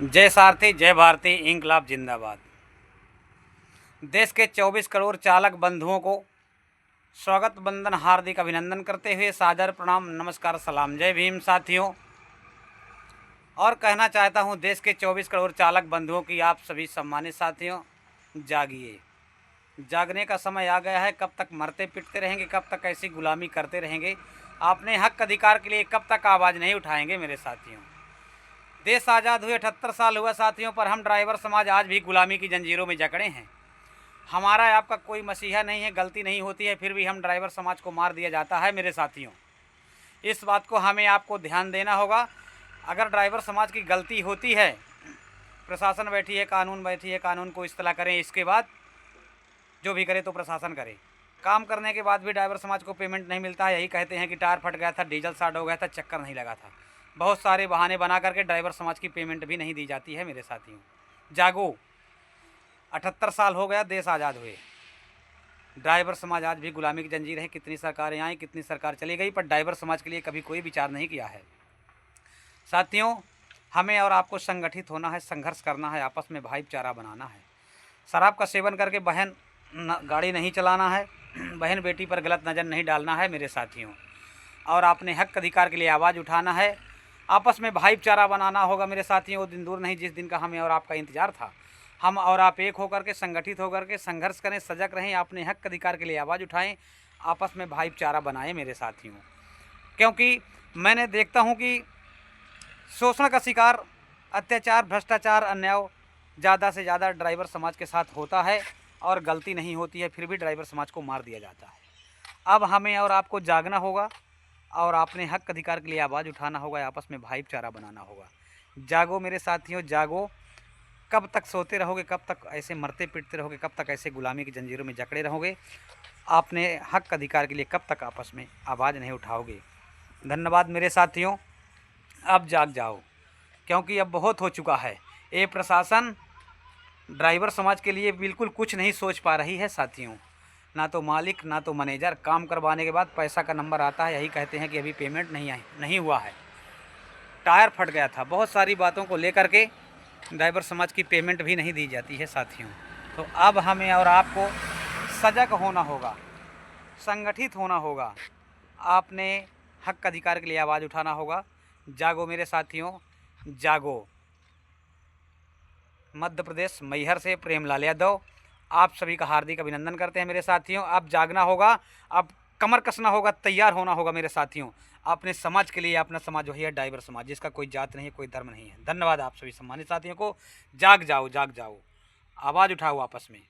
जय सारथी, जय भारती, इंकलाब जिंदाबाद। देश के 24 करोड़ चालक बंधुओं को स्वागत बंदन हार्दिक अभिनंदन करते हुए सादर प्रणाम, नमस्कार, सलाम, जय भीम साथियों। और कहना चाहता हूं देश के 24 करोड़ चालक बंधुओं की आप सभी सम्मानित साथियों, जागिए। जागने का समय आ गया है। कब तक मरते पिटते रहेंगे, कब तक ऐसी गुलामी करते रहेंगे? अपने हक अधिकार के लिए कब तक आवाज़ नहीं उठाएंगे मेरे साथियों? देश आज़ाद हुए 78 साल हुआ साथियों, पर हम ड्राइवर समाज आज भी गुलामी की जंजीरों में जकड़े हैं। हमारा आपका कोई मसीहा नहीं है, गलती नहीं होती है, फिर भी हम ड्राइवर समाज को मार दिया जाता है मेरे साथियों। इस बात को हमें आपको ध्यान देना होगा। अगर ड्राइवर समाज की गलती होती है, प्रशासन बैठी है, कानून बैठी है, कानून को इस्तेला करें, इसके बाद जो भी करे तो प्रशासन करे। काम करने के बाद भी ड्राइवर समाज को पेमेंट नहीं मिलता है। यही कहते हैं कि टायर फट गया था, डीजल शॉर्ट हो गया था, चक्कर नहीं लगा था। बहुत सारे बहाने बना करके ड्राइवर समाज की पेमेंट भी नहीं दी जाती है मेरे साथियों। जागो। 78 साल हो गया देश आज़ाद हुए, ड्राइवर समाज आज भी गुलामी की जंजीर है। कितनी सरकारें आई, कितनी सरकार चली गई, पर ड्राइवर समाज के लिए कभी कोई विचार नहीं किया है साथियों। हमें और आपको संगठित होना है, संघर्ष करना है, आपस में भाईचारा बनाना है। शराब का सेवन करके बहन गाड़ी नहीं चलाना है, बहन बेटी पर गलत नज़र नहीं डालना है मेरे साथियों। और अपने हक अधिकार के लिए आवाज़ उठाना है, आपस में भाईचारा बनाना होगा मेरे साथियों। वो दिन दूर नहीं जिस दिन का हमें और आपका इंतज़ार था। हम और आप एक होकर के, संगठित होकर के संघर्ष करें, सजग रहें, अपने हक अधिकार के लिए आवाज़ उठाएं, आपस में भाईचारा बनाएं मेरे साथियों। क्योंकि मैंने देखता हूं कि शोषण का शिकार, अत्याचार, भ्रष्टाचार, अन्याय ज़्यादा से ज़्यादा ड्राइवर समाज के साथ होता है, और गलती नहीं होती है फिर भी ड्राइवर समाज को मार दिया जाता है। अब हमें और आपको जागना होगा और अपने हक अधिकार के लिए आवाज़ उठाना होगा, आपस में भाईचारा बनाना होगा। जागो मेरे साथियों, जागो। कब तक सोते रहोगे, कब तक ऐसे मरते पिटते रहोगे, कब तक ऐसे गुलामी की जंजीरों में जकड़े रहोगे? अपने हक अधिकार के लिए कब तक आपस में आवाज़ नहीं उठाओगे? धन्यवाद मेरे साथियों। अब जाग जाओ, क्योंकि अब बहुत हो चुका है। ये प्रशासन ड्राइवर समाज के लिए बिल्कुल कुछ नहीं सोच पा रही है साथियों। ना तो मालिक, ना तो मैनेजर। काम करवाने के बाद पैसा का नंबर आता है, यही कहते हैं कि अभी पेमेंट नहीं हुआ है, टायर फट गया था। बहुत सारी बातों को लेकर के ड्राइवर समाज की पेमेंट भी नहीं दी जाती है साथियों। तो अब हमें और आपको सजग होना होगा, संगठित होना होगा, आपने हक अधिकार के लिए आवाज़ उठाना होगा। जागो मेरे साथियों, जागो। मध्य प्रदेश मैहर से प्रेमलाल यादव आप सभी का हार्दिक अभिनंदन करते हैं मेरे साथियों। अब जागना होगा, अब कमर कसना होगा, तैयार होना होगा मेरे साथियों। अपने समाज के लिए, अपना समाज वही है ड्राइवर समाज, जिसका कोई जात नहीं है, कोई धर्म नहीं है। धन्यवाद आप सभी सम्मानित साथियों को। जाग जाओ, जाग जाओ, आवाज़ उठाओ आपस में।